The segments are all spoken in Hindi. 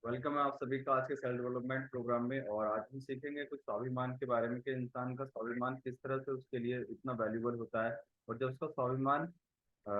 वेलकम है आप सभी का आज के सेल्फ डेवलपमेंट प्रोग्राम में। और आज हम सीखेंगे कुछ स्वाभिमान के बारे में कि इंसान का स्वाभिमान किस तरह से उसके लिए इतना वैल्यूबल होता है। और जब उसका स्वाभिमान अ,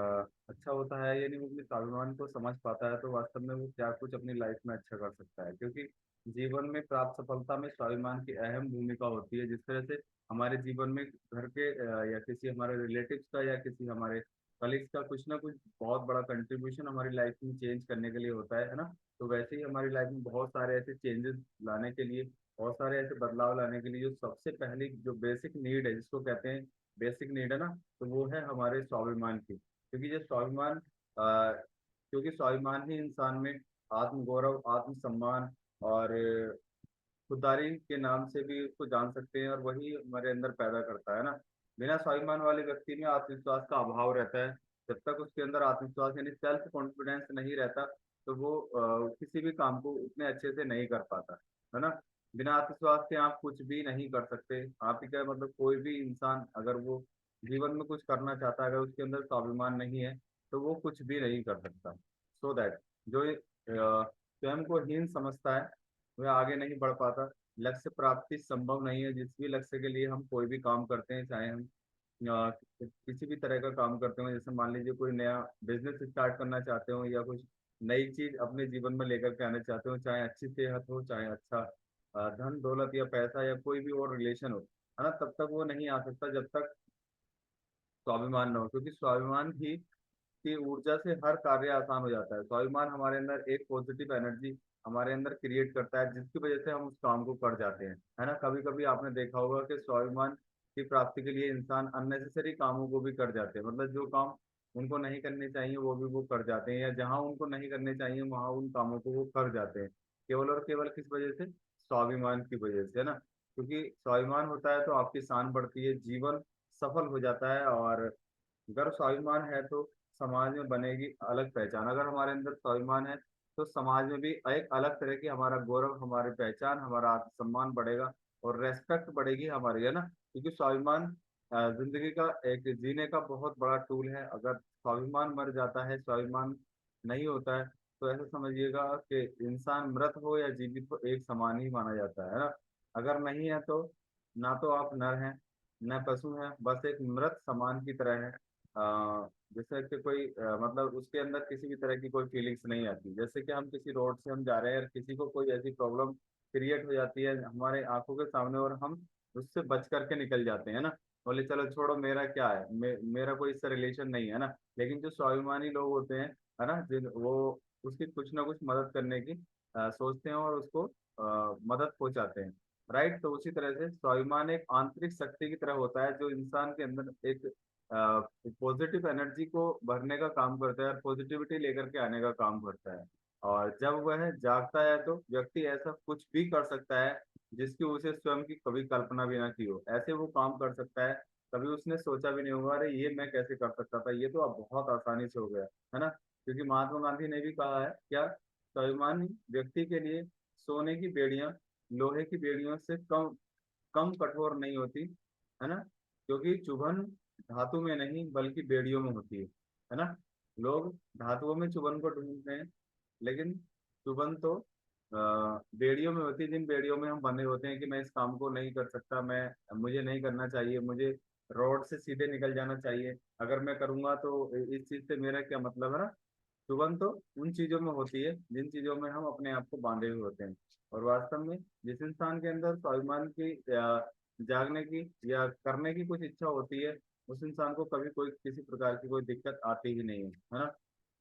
अच्छा होता है, यानी वो अपने स्वाभिमान को समझ पाता है, तो वास्तव में वो क्या कुछ अपनी लाइफ में अच्छा कर सकता है। क्योंकि जीवन में प्राप्त सफलता में स्वाभिमान की अहम भूमिका होती है। जिस तरह से हमारे जीवन में घर के या किसी हमारे रिलेटिव्स का या किसी हमारे कलीग्स का कुछ ना कुछ बहुत बड़ा कंट्रीब्यूशन हमारी लाइफ में चेंज करने के लिए होता है ना। तो वैसे ही हमारी लाइफ में बहुत सारे ऐसे चेंजेस लाने के लिए, बहुत सारे ऐसे बदलाव लाने के लिए, जो सबसे पहली जो बेसिक नीड है, जिसको कहते हैं बेसिक नीड है ना, तो वो है हमारे स्वाभिमान की। क्योंकि जो स्वाभिमान क्योंकि स्वाभिमान ही इंसान में आत्मगौरव, आत्मसम्मान और खुददारी के नाम से भी उसको जान सकते हैं, और वही हमारे अंदर पैदा करता है ना। बिना स्वाभिमान वाले व्यक्ति में आत्मविश्वास का अभाव रहता है। जब तक उसके अंदर आत्मविश्वास यानी सेल्फ कॉन्फिडेंस नहीं रहता, तो वो किसी भी काम को उतने अच्छे से नहीं कर पाता, है ना। बिना आत्मविश्वास के आप कुछ भी नहीं कर सकते। आप ही क्या मतलब, कोई भी इंसान अगर वो जीवन में कुछ करना चाहता है, अगर उसके अंदर स्वाभिमान नहीं है, तो वो कुछ भी नहीं कर सकता। सो दैट जो स्वयं को हीन समझता है, वह आगे नहीं बढ़ पाता। लक्ष्य प्राप्ति संभव नहीं है। जिस भी लक्ष्य के लिए हम कोई भी काम करते हैं, चाहे हम किसी भी तरह का काम करते हो, जैसे मान लीजिए कोई नया बिजनेस स्टार्ट करना चाहते हो, या कुछ नई चीज अपने जीवन में लेकर के आना चाहते हो, चाहे अच्छी सेहत हो, चाहे अच्छा धन दौलत या पैसा या कोई भी और रिलेशन हो, है ना, तब तक वो नहीं आ सकता जब तक स्वाभिमान न हो। क्योंकि स्वाभिमान ही की ऊर्जा से हर कार्य आसान हो जाता है। स्वाभिमान हमारे अंदर एक पॉजिटिव एनर्जी हमारे अंदर क्रिएट करता है, जिसकी वजह से हम उस काम को कर जाते हैं, है ना। कभी कभी आपने देखा होगा कि स्वाभिमान की प्राप्ति के लिए इंसान अननेसेसरी कामों को भी कर जाते हैं। मतलब जो काम उनको नहीं करने चाहिए वो भी वो कर जाते हैं, या जहां उनको नहीं करने चाहिए वहां उन कामों को वो कर जाते हैं, केवल और केवल किस वजह से? स्वाभिमान की वजह से, है ना। क्योंकि स्वाभिमान होता है तो आपकी शान बढ़ती है, जीवन सफल हो जाता है। और अगर स्वाभिमान है तो समाज में बनेगी अलग पहचान। अगर हमारे अंदर स्वाभिमान है तो समाज में भी एक अलग तरह की हमारा गौरव, हमारी पहचान, हमारा आत्मसम्मान बढ़ेगा, और रेस्पेक्ट बढ़ेगी हमारी, है ना। क्योंकि स्वाभिमान जिंदगी का एक जीने का बहुत बड़ा टूल है। अगर स्वाभिमान मर जाता है, स्वाभिमान नहीं होता है, तो ऐसा समझिएगा कि इंसान मृत हो या जीवित हो, एक समान ही माना जाता है ना। अगर नहीं है तो ना तो आप नर हैं न पशु हैं, बस एक मृत समान की तरह है। जैसे कि कोई मतलब उसके अंदर किसी भी तरह की कोई फीलिंग्स नहीं आती। जैसे कि हम किसी रोड से हम जा रहे हैं और किसी को कोई ऐसी प्रॉब्लम क्रिएट हो जाती है हमारे आंखों के सामने, और हम उससे बच करके निकल जाते हैं ना। बोले चलो छोड़ो, मेरा क्या है, मेरा कोई इससे रिलेशन नहीं है ना। लेकिन जो स्वाभिमानी लोग होते हैं, है ना, जिन वो उसकी कुछ ना कुछ मदद करने की सोचते हैं और उसको मदद पहुंचाते हैं। राइट। तो उसी तरह से स्वाभिमान एक आंतरिक शक्ति की तरह होता है, जो इंसान के अंदर एक पॉजिटिव एनर्जी को भरने का काम करता है और पॉजिटिविटी लेकर के आने का काम करता है। और जब वह जागता है तो व्यक्ति ऐसा कुछ भी कर सकता है जिसकी उसे स्वयं की कभी कल्पना भी ना की हो। ऐसे वो काम कर सकता है, कभी उसने सोचा भी नहीं होगा, अरे ये मैं कैसे कर सकता था, ये तो अब बहुत आसानी से हो गया, है ना। क्योंकि महात्मा गांधी ने भी कहा है क्या, स्वाभिमानी व्यक्ति के लिए सोने की बेड़ियां लोहे की बेड़ियों से कम कम कठोर नहीं होती, है ना। क्योंकि चुभन धातु में नहीं बल्कि बेड़ियों में होती है ना। लोग धातुओं में चुभन को ढूंढते हैं, लेकिन चुभन तो बेड़ियों में होती है, जिन बेड़ियों में हम बंधे होते हैं कि मैं इस काम को नहीं कर सकता, मैं मुझे नहीं करना चाहिए, मुझे रोड से सीधे निकल जाना चाहिए, अगर मैं करूंगा तो इस चीज से मेरा क्या मतलब, है ना। चुभन तो उन चीजों में होती है जिन चीजों में हम अपने आप को बांधे हुए होते हैं। और वास्तव में जिस इंसान के अंदर स्वाभिमान की जागने की या करने की कुछ इच्छा होती है, उस इंसान को कभी कोई किसी प्रकार की कोई दिक्कत आती ही नहीं है ना।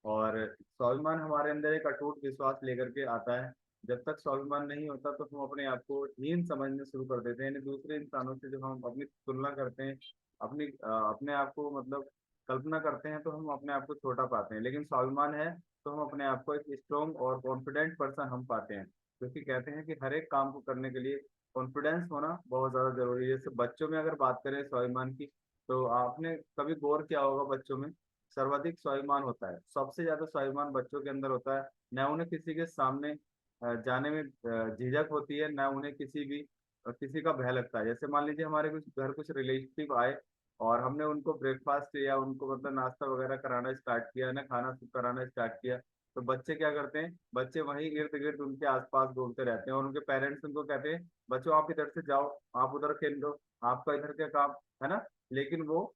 और स्वाभिमान हमारे अंदर एक अटूट विश्वास लेकर के आता है। जब तक स्वाभिमान नहीं होता तो हम अपने आप को हीन समझने शुरू कर देते हैं, यानी दूसरे इंसानों से जब हम अपनी तुलना करते हैं, अपने आप को मतलब कल्पना करते हैं, तो हम अपने आप को छोटा पाते हैं। लेकिन स्वाभिमान है तो हम अपने आप को एक स्ट्रोंग और कॉन्फिडेंट पर्सन हम पाते हैं। क्योंकि कहते हैं कि हर एक काम को करने के लिए कॉन्फिडेंस होना बहुत ज्यादा जरूरी है। जैसे बच्चों में अगर बात करें स्वाभिमान की, तो आपने कभी गौर किया होगा, बच्चों में सर्वाधिक स्वाभिमान होता है, सबसे ज्यादा स्वाभिमान बच्चों के अंदर होता है। न उन्हें किसी के सामने जाने में झिझक होती है, न उन्हें किसी का भय लगता है। जैसे मान लीजिए हमारे कुछ घर कुछ रिलेटिव आए और हमने उनको ब्रेकफास्ट या उनको मतलब नाश्ता वगैरह कराना स्टार्ट किया ना, खाना कराना स्टार्ट किया, तो बच्चे क्या करते हैं, बच्चे वहीं इर्द गिर्द उनके आसपास घूमते रहते हैं और उनके पेरेंट्स उनको कहते हैं बच्चों आप इधर से जाओ, आप उधर खेल लो, आपका इधर क्या काम, है ना। लेकिन वो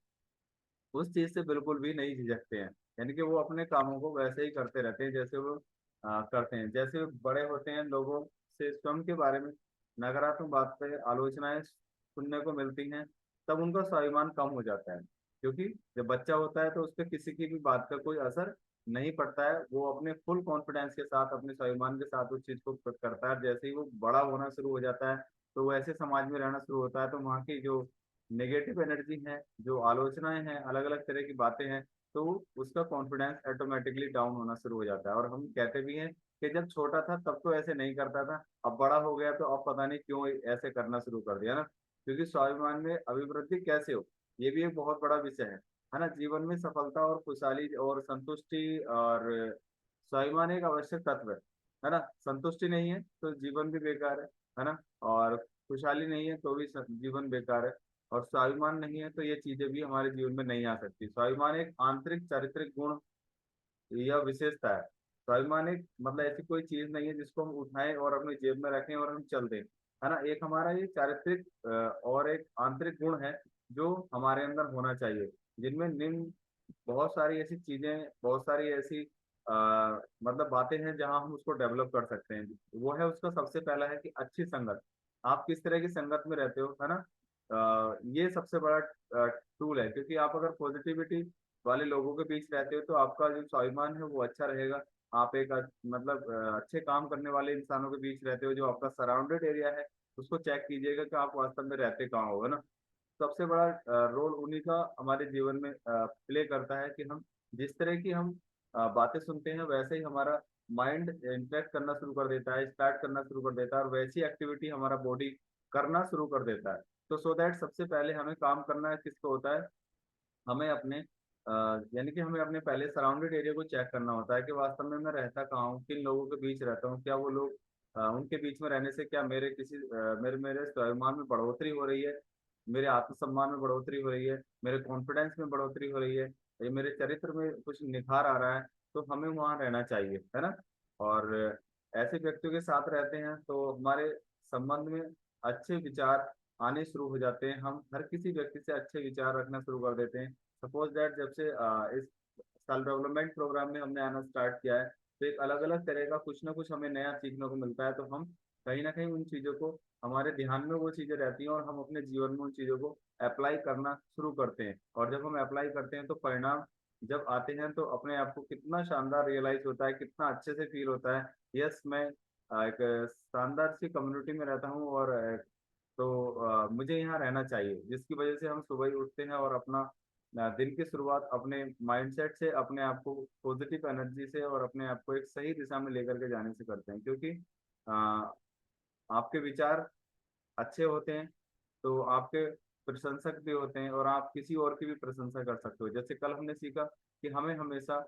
उस चीज से बिल्कुल भी नहीं झिझकते हैं, यानी कि वो अपने कामों को वैसे ही करते रहते हैं जैसे वो करते हैं। जैसे वो बड़े होते हैं, लोगों से स्वयं के बारे में नकारात्मक बातें, आलोचनाएं सुनने को मिलती हैं, तब उनका स्वाभिमान कम हो जाता है। क्योंकि जब बच्चा होता है तो उस पर किसी की भी बात का कोई असर नहीं पड़ता है, वो अपने फुल कॉन्फिडेंस के साथ, अपने स्वाभिमान के साथ उस चीज को करता है। जैसे ही वो बड़ा होना शुरू हो जाता है तो वो ऐसे समाज में रहना शुरू होता है, तो वहाँ की जो नेगेटिव एनर्जी है, जो आलोचनाएं हैं, अलग अलग तरह की बातें हैं, तो उसका कॉन्फिडेंस ऑटोमेटिकली डाउन होना शुरू हो जाता है। और हम कहते भी हैं कि जब छोटा था तब तो ऐसे नहीं करता था, अब बड़ा हो गया तो अब पता नहीं क्यों ऐसे करना शुरू कर दिया ना। क्योंकि स्वाभिमान में अभिवृद्धि कैसे हो, ये भी एक बहुत बड़ा विषय है ना। जीवन में सफलता और खुशहाली और संतुष्टि और स्वाभिमान एक आवश्यक तत्व है ना। संतुष्टि नहीं है तो जीवन भी बेकार है ना। और खुशहाली नहीं है तो भी जीवन बेकार है। और स्वाभिमान नहीं है तो ये चीजें भी हमारे जीवन में नहीं आ सकती। स्वाभिमान एक आंतरिक चारित्रिक गुण या विशेषता है। स्वाभिमान एक मतलब ऐसी कोई चीज नहीं है जिसको हम उठाएं और अपनी जेब में रखें और हम चल दें, है ना। एक हमारा ये चारित्रिक और एक आंतरिक गुण है जो हमारे अंदर होना चाहिए, जिनमें निम्न बहुत सारी ऐसी चीजें, बहुत सारी ऐसी मतलब बातें हैं जहां हम उसको डेवलप कर सकते हैं। वो है उसका सबसे पहला है कि अच्छी संगत। आप किस तरह की संगत में रहते हो, है ना। ये सबसे बड़ा टूल है, क्योंकि आप अगर पॉजिटिविटी वाले लोगों के बीच रहते हो तो आपका जो स्वाभिमान है वो अच्छा रहेगा। आप एक मतलब अच्छे काम करने वाले इंसानों के बीच रहते हो, जो आपका सराउंडेड एरिया है उसको चेक कीजिएगा कि आप वास्तव में रहते कहाँ हो, है ना। सबसे बड़ा रोल उन्हीं का हमारे जीवन में प्ले करता है कि हम जिस तरह की हम बातें सुनते हैं वैसे ही हमारा माइंड इंटरेक्ट करना शुरू कर देता है, स्टार्ट करना शुरू कर देता है, और वैसी एक्टिविटी हमारा बॉडी करना शुरू कर देता है। तो सो दैट सबसे पहले हमें काम करना है किसको होता है, हमें अपने यानी कि हमें अपने पहले सराउंडेड एरिया को चेक करना होता है कि वास्तव में मैं रहता कहाँ हूँ, किन लोगों के बीच रहता हूँ, क्या वो लोग उनके बीच में रहने से क्या मेरे किसी मेरे मेरे स्वाभिमान में बढ़ोतरी हो रही है, मेरे आत्मसम्मान में बढ़ोतरी हो रही है, मेरे कॉन्फिडेंस में बढ़ोतरी हो रही है, या मेरे चरित्र में कुछ निखार आ रहा है, तो हमें वहाँ रहना चाहिए, है ना। और ऐसे व्यक्तियों के साथ रहते हैं तो हमारे संबंध में अच्छे विचार आने शुरू हो जाते हैं, हम हर किसी व्यक्ति से अच्छे विचार रखना शुरू कर देते हैं। सपोज दैट जब से इस सेल्फ डेवलपमेंट प्रोग्राम में हमने आना स्टार्ट किया है, तो एक अलग अलग तरह का कुछ ना कुछ हमें नया सीखने को मिलता है, तो हम कहीं ना कहीं उन चीज़ों को, हमारे ध्यान में वो चीज़ें रहती हैं और हम अपने जीवन में उन चीज़ों को अप्लाई करना शुरू करते हैं। और जब हम अप्लाई करते हैं तो परिणाम जब आते हैं तो अपने आप को कितना शानदार रियलाइज होता है, कितना अच्छे से फील होता है। यस, मैं एक शानदार सी कम्युनिटी में रहता हूँ और तो मुझे यहाँ रहना चाहिए, जिसकी वजह से हम सुबह ही उठते हैं और अपना दिन की शुरुआत अपने माइंडसेट से, अपने आप को पॉजिटिव एनर्जी से और अपने आप को एक सही दिशा में लेकर के जाने से करते हैं। क्योंकि अ, आपके विचार अच्छे होते हैं तो आपके प्रशंसक भी होते हैं और आप किसी और की भी प्रशंसा कर सकते हो। जैसे कल हमने सीखा कि हमें हमेशा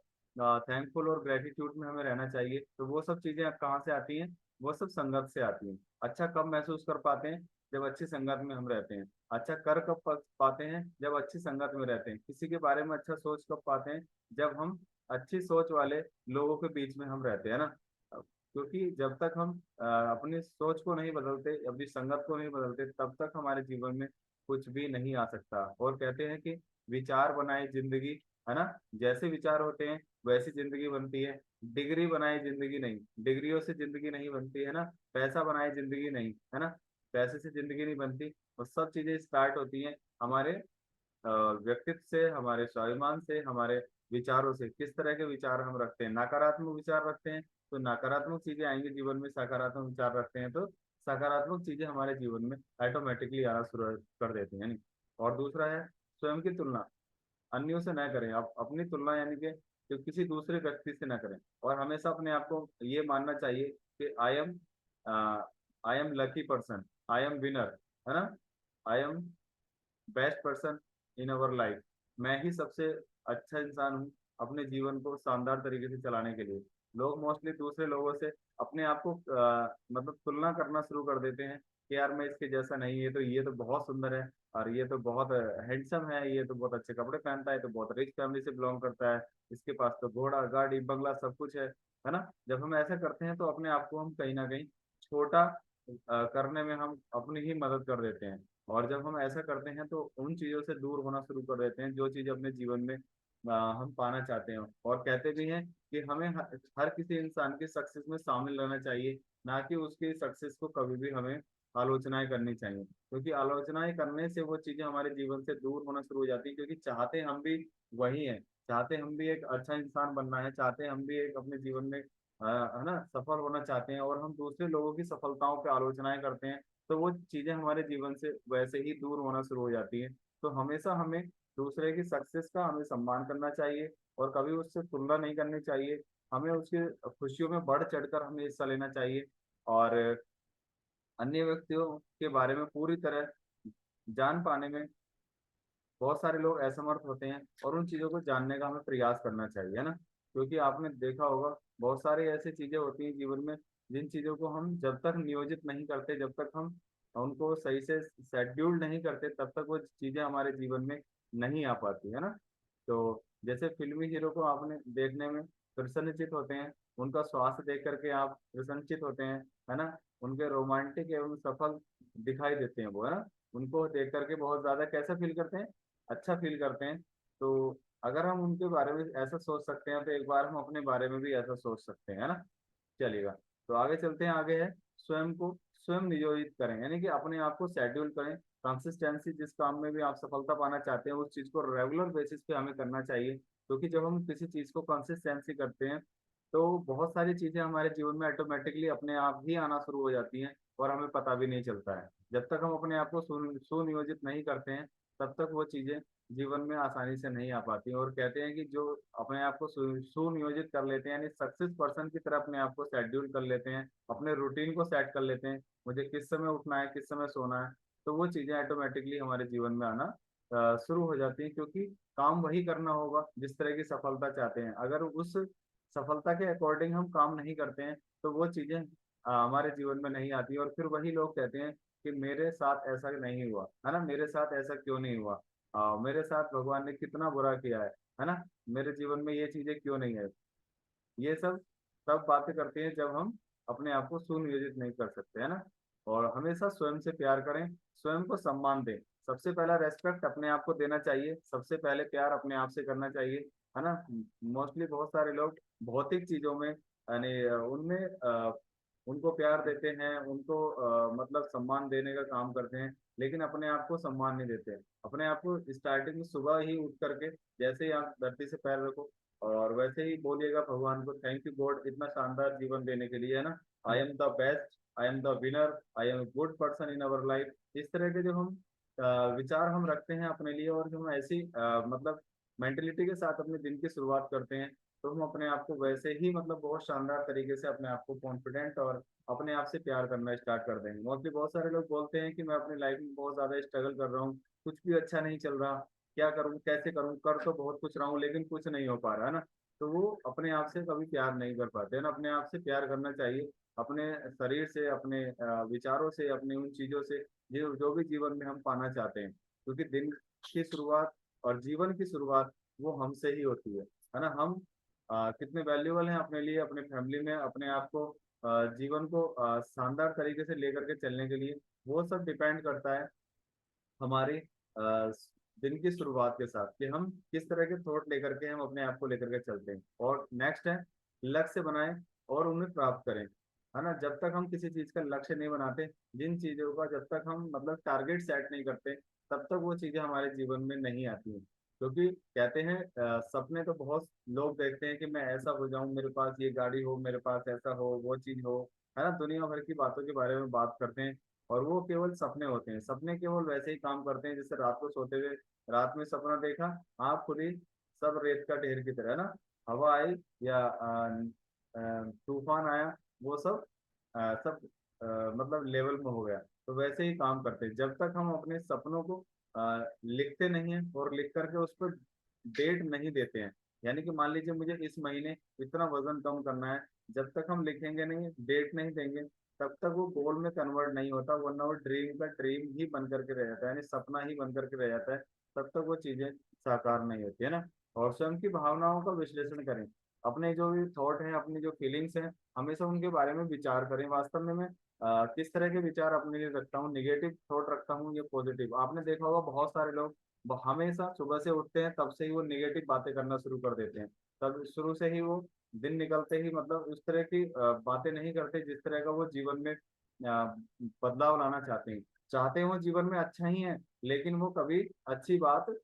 थैंकफुल और ग्रेटिट्यूड में हमें रहना चाहिए। तो वो सब चीजें अब कहाँ से आती हैं, वो सब संगत से आती हैं। अच्छा कब महसूस कर पाते हैं, जब अच्छी संगत में हम रहते हैं। अच्छा कर कब पाते हैं, जब अच्छी संगत में रहते हैं। किसी के बारे में अच्छा सोच कब पाते हैं, जब हम अच्छी सोच वाले लोगों के बीच में हम रहते हैं ना। क्योंकि जब तक हम अपनी सोच को नहीं बदलते, अपनी संगत को नहीं बदलते, तब तक हमारे जीवन में कुछ भी नहीं आ सकता। और कहते हैं कि विचार बनाए जिंदगी, है ना। जैसे विचार होते हैं वैसी जिंदगी बनती है। डिग्री बनाए जिंदगी नहीं, डिग्रियों से जिंदगी नहीं बनती, है ना। पैसा बनाए जिंदगी नहीं, है ना, पैसे से जिंदगी नहीं बनती। और सब चीजें स्टार्ट होती हैं हमारे व्यक्तित्व से, हमारे स्वाभिमान से, हमारे विचारों से। किस तरह के विचार हम रखते हैं, नकारात्मक विचार रखते हैं तो नकारात्मक चीजें आएंगी जीवन में, सकारात्मक विचार रखते हैं तो सकारात्मक चीजें हमारे जीवन में ऑटोमेटिकली आना शुरू कर देती हैं, नहीं। और दूसरा है स्वयं की तुलना अन्यों से ना करें। आप अपनी तुलना यानी कि जो किसी दूसरे व्यक्ति से ना करें, और हमेशा अपने आप को ये मानना चाहिए कि I am lucky person, I am winner, है ना, I am best person in our life. मैं ही सबसे अच्छा इंसान हूँ, अपने जीवन को शानदार तरीके से चलाने के लिए। लोग मोस्टली दूसरे लोगों से अपने आप को मतलब तुलना करना शुरू कर देते हैं कि यार मैं इसके जैसा नहीं, ये तो बहुत सुंदर है, और ये तो बहुत हैंडसम है, ये तो बहुत अच्छे कपड़े पहनता है, तो बहुत रिच फैमिली से बिलोंग करता है, इसके पास तो घोड़ा गाड़ी बंगला सब कुछ है ना। जब हम ऐसा करते हैं तो अपने आप को हम कहीं ना कहीं छोटा करने में हम अपनी ही मदद कर देते हैं। और जब हम ऐसा करते हैं तो उन चीजों से दूर होना शुरू कर देते हैं जो चीज अपने जीवन में हम पाना चाहते हैं। और कहते भी हैं कि हमें हर किसी इंसान की सक्सेस में शामिल रहना चाहिए, ना कि उसकी सक्सेस को कभी भी हमें आलोचनाएं करनी चाहिए, क्योंकि आलोचनाएं करने से वो चीजें हमारे जीवन से दूर होना शुरू हो जाती है। क्योंकि चाहते हम भी वही है, चाहते हम भी एक अच्छा इंसान बनना है, चाहते हम भी एक अपने जीवन में है ना सफल होना चाहते हैं, और हम दूसरे लोगों की सफलताओं पे आलोचनाएं करते हैं, तो वो चीजें हमारे जीवन से वैसे ही दूर होना शुरू हो जाती है। तो हमेशा हमें दूसरे की सक्सेस का हमें सम्मान करना चाहिए, और कभी उससे तुलना नहीं करनी चाहिए। हमें उसकी खुशियों में बढ़ चढ़कर हमें हिस्सा लेना चाहिए, और अन्य व्यक्तियों के बारे में पूरी तरह जान पाने में बहुत सारे लोग असमर्थ होते हैं, और उन चीज़ों को जानने का हमें प्रयास करना चाहिए, है ना। क्योंकि आपने देखा होगा बहुत सारी ऐसी चीज़ें होती हैं जीवन में जिन चीज़ों को हम जब तक नियोजित नहीं करते, जब तक हम उनको सही से शेड्यूल नहीं करते, तब तक वो चीज़ें हमारे जीवन में नहीं आ पाती, है ना। तो जैसे फिल्मी हीरो को आपने देखने में प्रसन्नचित होते हैं, उनका स्वास्थ्य देख करके आप प्रसन्नचित होते हैं, है ना। उनके रोमांटिक एवं सफल दिखाई देते हैं वो, है ना। उनको देख करके बहुत ज्यादा कैसा फील करते हैं, अच्छा फील करते हैं। तो अगर हम उनके बारे में ऐसा सोच सकते हैं तो एक बार हम अपने बारे में भी ऐसा सोच सकते हैं, है ना। चलेगा। तो आगे चलते हैं, आगे है स्वयं को स्वयं नियोजित करें, यानी कि अपने आप को शेड्यूल करें। कंसिस्टेंसी, जिस काम में भी आप सफलता पाना चाहते हैं उस चीज को रेगुलर बेसिस पे हमें करना चाहिए, क्योंकि जब हम किसी चीज को कंसिस्टेंसी करते हैं तो बहुत सारी चीजें हमारे जीवन में ऑटोमेटिकली अपने आप ही आना शुरू हो जाती हैं, और हमें पता भी नहीं चलता है। जब तक हम अपने आप को सुनियोजित नहीं करते हैं तब तक वो चीजें जीवन में आसानी से नहीं आ पाती। और कहते हैं कि जो अपने आप को सुनियोजित कर लेते हैं, यानी सक्सेस पर्सन की तरह अपने आप को शेड्यूल कर लेते हैं, अपने रूटीन को सेट कर लेते हैं, मुझे किस समय उठना है किस समय सोना है, तो वो चीजें ऑटोमेटिकली हमारे जीवन में आना शुरू हो जाती हैं। क्योंकि काम वही करना होगा जिस तरह की सफलता चाहते हैं। अगर उस सफलता के अकॉर्डिंग हम काम नहीं करते हैं तो वो चीजें हमारे जीवन में नहीं आती। और फिर वही लोग कहते हैं कि मेरे साथ ऐसा नहीं हुआ, है ना, मेरे साथ ऐसा क्यों नहीं हुआ, मेरे साथ भगवान ने कितना बुरा किया है ना, मेरे जीवन में ये चीजें क्यों नहीं है। ये सब बातें करते हैं जब हम अपने आप को सुनियोजित नहीं कर सकते, है ना। और हमेशा स्वयं से प्यार करें, स्वयं को सम्मान दें। सबसे पहला रेस्पेक्ट अपने आप को देना चाहिए, सबसे पहले प्यार अपने आप से करना चाहिए, है ना। मोस्टली बहुत सारे लोग भौतिक चीजों में यानी उनमें उनको प्यार देते हैं, उनको मतलब सम्मान देने का काम करते हैं, लेकिन अपने आप को सम्मान नहीं देते। अपने आप को स्टार्टिंग में सुबह ही उठ करके जैसे ही आप धरती से पैर रखो, और वैसे ही बोलिएगा भगवान को थैंक यू गॉड इतना शानदार जीवन देने के लिए, है ना। I am the best, I am the winner, I am good person in our life. इस तरह के जो हम विचार हम रखते हैं अपने लिए, और जो हम ऐसी मतलब मेंटेलिटी के साथ अपने दिन की शुरुआत करते हैं, तो हम अपने आप को वैसे ही मतलब बहुत शानदार तरीके से अपने आप को कॉन्फिडेंट और अपने आप से प्यार करना स्टार्ट कर देंगे। मोस्टली बहुत सारे लोग बोलते हैं कि मैं अपनी लाइफ में बहुत ज्यादा स्ट्रगल कर रहा हूँ, कुछ भी अच्छा नहीं चल रहा, क्या करूँ कैसे करूँ, कर तो बहुत कुछ रहा हूँ लेकिन कुछ नहीं हो पा रहा, है ना। तो वो अपने आप से कभी प्यार नहीं कर पाते, है ना। अपने आप से प्यार करना चाहिए, अपने शरीर से, अपने विचारों से, अपने उन चीजों से जो जो भी जीवन में हम पाना चाहते हैं। क्योंकि दिन की शुरुआत और जीवन की शुरुआत वो हमसे ही होती है ना। हम कितने वैल्यूबल हैं अपने लिए, अपने फैमिली में, अपने आप को जीवन को शानदार तरीके से लेकर के चलने के लिए, वो सब डिपेंड करता है हमारे दिन की शुरुआत के साथ, कि हम किस तरह के थॉट लेकर के हम अपने आप को लेकर के चलते हैं। और नेक्स्ट है लक्ष्य बनाएं और उन्हें प्राप्त करें, है ना। जब तक हम किसी चीज का लक्ष्य नहीं बनाते, जिन चीजों का जब तक हम मतलब टारगेट सेट नहीं करते, तब तक वो चीजें हमारे जीवन में नहीं आती हैं। क्योंकि कहते हैं सपने तो बहुत लोग देखते हैं कि मैं ऐसा हो जाऊं, मेरे पास ये गाड़ी हो, मेरे पास ऐसा हो, वो चीज हो, है ना। दुनिया भर की बातों के बारे में बात करते हैं, और वो केवल सपने होते हैं। सपने केवल वैसे ही काम करते हैं जैसे रात को सोते हुए रात में सपना देखा, आप खुद ही सब रेत का ढेर की तरह, है ना। हवा आई या तूफान आया, वो सब सब मतलब लेवल में हो गया। तो वैसे ही काम करते हैं, जब तक हम अपने सपनों को लिखते नहीं हैं और लिख करके उस पर डेट नहीं देते हैं, यानी कि मान लीजिए मुझे इस महीने इतना वजन कम करना है, जब तक हम लिखेंगे नहीं, डेट नहीं देंगे, तब तक वो गोल में कन्वर्ट नहीं होता, वरना वो ड्रीम का ड्रीम ही बन करके रह जाता है, यानी सपना ही बन करके रह जाता है, तब तक वो चीजें साकार नहीं होती है ना। और स्वयं की भावनाओं का विश्लेषण करें, अपने जो भी थॉट हैं, अपनी जो फीलिंग्स हैं, हमेशा उनके बारे में विचार करें। वास्तव में मैं किस तरह के विचार अपने लिए रखता हूँ, निगेटिव थॉट रखता हूँ या पॉजिटिव। आपने देखा होगा बहुत सारे लोग हमेशा सुबह से उठते हैं तब से ही वो निगेटिव बातें करना शुरू कर देते हैं, तब शुरू से ही वो दिन निकलते ही मतलब उस तरह की बातें नहीं करते जिस तरह का वो जीवन में बदलाव लाना चाहते हैं। चाहते हैं वो जीवन में अच्छा ही है, लेकिन वो कभी अच्छी बात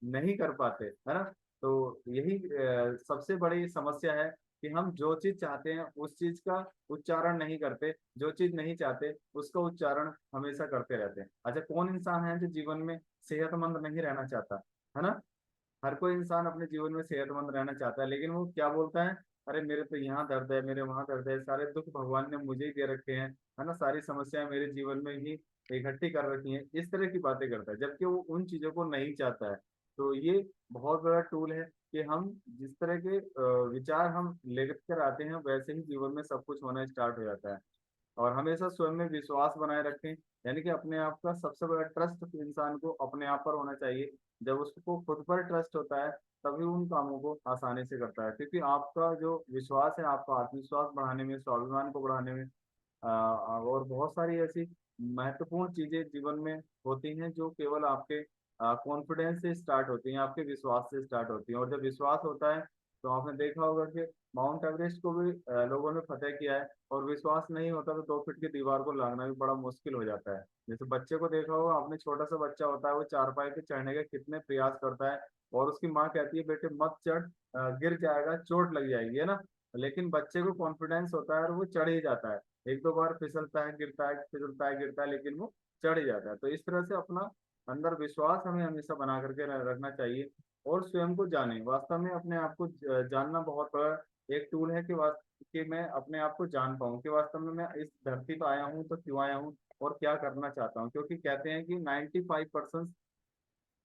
नहीं कर पाते, है ना। तो यही सबसे बड़ी समस्या है कि हम जो चीज चाहते हैं उस चीज का उच्चारण नहीं करते, जो चीज नहीं चाहते उसका उच्चारण हमेशा करते रहते हैं। अच्छा, कौन इंसान है जो जीवन में सेहतमंद नहीं रहना चाहता, है ना। हर कोई इंसान अपने जीवन में सेहतमंद रहना चाहता है, लेकिन वो क्या बोलता है, अरे मेरे तो यहाँ दर्द है, मेरे वहां दर्द है, सारे दुख भगवान ने मुझे ही दे रखे हैं, है ना, सारी समस्याएं मेरे जीवन में ही इकट्ठी कर रखी हैं, इस तरह की बातें करता है, जबकि वो उन चीजों को नहीं चाहता है। तो ये बहुत बड़ा टूल है कि हम जिस तरह के विचार हम लेकर आते हैं, वैसे ही जीवन में सब कुछ होना स्टार्ट हो जाता है। और हमेशा स्वयं में विश्वास बनाए रखें, यानी कि अपने आप का सबसे बड़ा ट्रस्ट इंसान को अपने आप पर होना चाहिए। जब उसको खुद पर ट्रस्ट होता है, तभी उन कामों को आसानी से करता है, क्योंकि आपका जो विश्वास है, आपका आत्मविश्वास बढ़ाने में, स्वाभिमान को बढ़ाने में और बहुत सारी ऐसी महत्वपूर्ण चीजें जीवन में होती हैं जो केवल आपके कॉन्फिडेंस से स्टार्ट होती हैं, आपके विश्वास से स्टार्ट होती हैं। और जब विश्वास होता है तो आपने देखा होगा कि माउंट एवरेस्ट को भी लोगों ने फतेह किया है, और विश्वास नहीं होता तो 2 फीट की दीवार को लांघना भी बड़ा मुश्किल हो जाता है। जैसे बच्चे को देखा होगा आपने, छोटा सा बच्चा होता है, वो चारपाई पे चढ़ने के कितने प्रयास करता है, और उसकी माँ कहती है बेटे मत चढ़, गिर जाएगा, चोट लग जाएगी, है ना। लेकिन बच्चे को कॉन्फिडेंस होता है और वो चढ़ ही जाता है। एक दो बार फिसलता है, गिरता है, फिसलता है, गिरता है, लेकिन वो चढ़ ही जाता है। तो इस तरह से अपना अंदर विश्वास हमें हमेशा बना करके रखना चाहिए। और स्वयं को जाने, वास्तव में अपने आप को जानना बहुत बड़ा एक टूल है कि कि मैं अपने आप को जान पाऊँ कि वास्तव में मैं इस धरती पर आया हूँ तो क्यों आया हूँ और क्या करना चाहता हूँ। क्योंकि कहते हैं कि 95%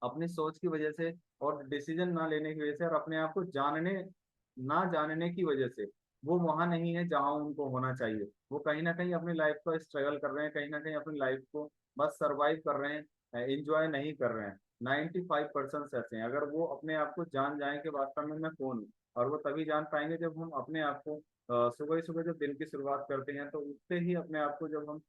अपनी सोच की वजह से और डिसीजन ना लेने की वजह से और अपने आप को जानने ना जानने की वजह से वो वहां नहीं है जहां उनको होना चाहिए। वो कहीं ना कहीं अपनी लाइफ का स्ट्रगल कर रहे हैं, कहीं ना कहीं अपनी लाइफ को बस सरवाइव कर रहे हैं, एंजॉय नहीं कर रहे हैं। 95% ऐसे हैं। अगर वो अपने आप को जान जाएं कि वास्तव में मैं कौन हूँ, और वो तभी जान पाएंगे जब हम अपने आप को सुबह ही सुबह जब दिन की शुरुआत करते हैं तो उठते ही अपने आप को जब हम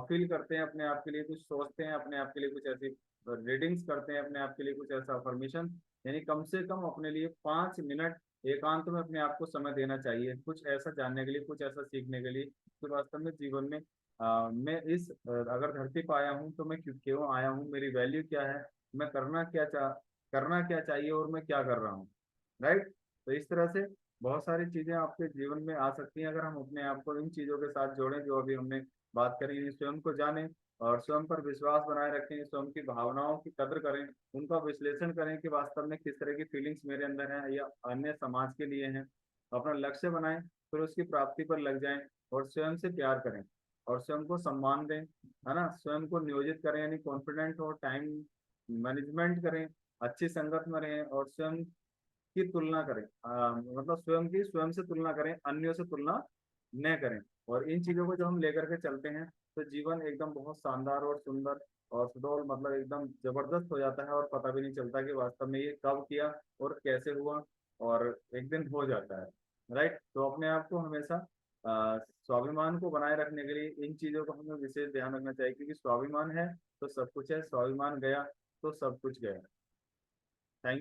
फील करते हैं, अपने आप के लिए कुछ सोचते हैं, अपने आप के लिए कुछ ऐसी रीडिंग्स करते हैं, अपने आप के लिए कुछ ऐसा अफर्मेशन, यानी कम से कम अपने लिए 5 मिनट एकांत में अपने आप को समय देना चाहिए, कुछ ऐसा जानने के लिए, कुछ ऐसा सीखने के लिए कि वास्तव में जीवन में मैं इस अगर धरती पर आया हूँ तो मैं क्यों क्यों आया हूँ, मेरी वैल्यू क्या है, मैं करना क्या चाहिए और मैं क्या कर रहा हूँ। राइट। तो इस तरह से बहुत सारी चीजें आपके जीवन में आ सकती हैं अगर हम अपने आप को इन चीजों के साथ जोड़ें जो अभी हमने बात करी, स्वयं को जानें और स्वयं पर विश्वास बनाए रखें, स्वयं की भावनाओं की कदर करें, उनका विश्लेषण करें कि वास्तव में किस तरह की फीलिंग्स मेरे अंदर हैं या अन्य समाज के लिए हैं, अपना लक्ष्य बनाएं, फिर उसकी प्राप्ति पर लग जाएं और स्वयं से प्यार करें और स्वयं को सम्मान दें, है ना। स्वयं को नियोजित करें, यानी कॉन्फिडेंट और टाइम मैनेजमेंट करें, अच्छी संगत में रहें और स्वयं की तुलना करें, मतलब स्वयं की स्वयं से तुलना करें, अन्यों से तुलना न करें। और इन चीजों को जब हम लेकर के चलते हैं तो जीवन एकदम बहुत शानदार और सुंदर और सुडौल, मतलब एकदम जबरदस्त हो जाता है और पता भी नहीं चलता कि वास्तव में ये कब किया और कैसे हुआ, और एक दिन हो जाता है। राइट। तो अपने आप को हमेशा स्वाभिमान को बनाए रखने के लिए इन चीजों को हमें विशेष ध्यान रखना चाहिए, क्योंकि स्वाभिमान है तो सब कुछ है, स्वाभिमान गया तो सब कुछ गया।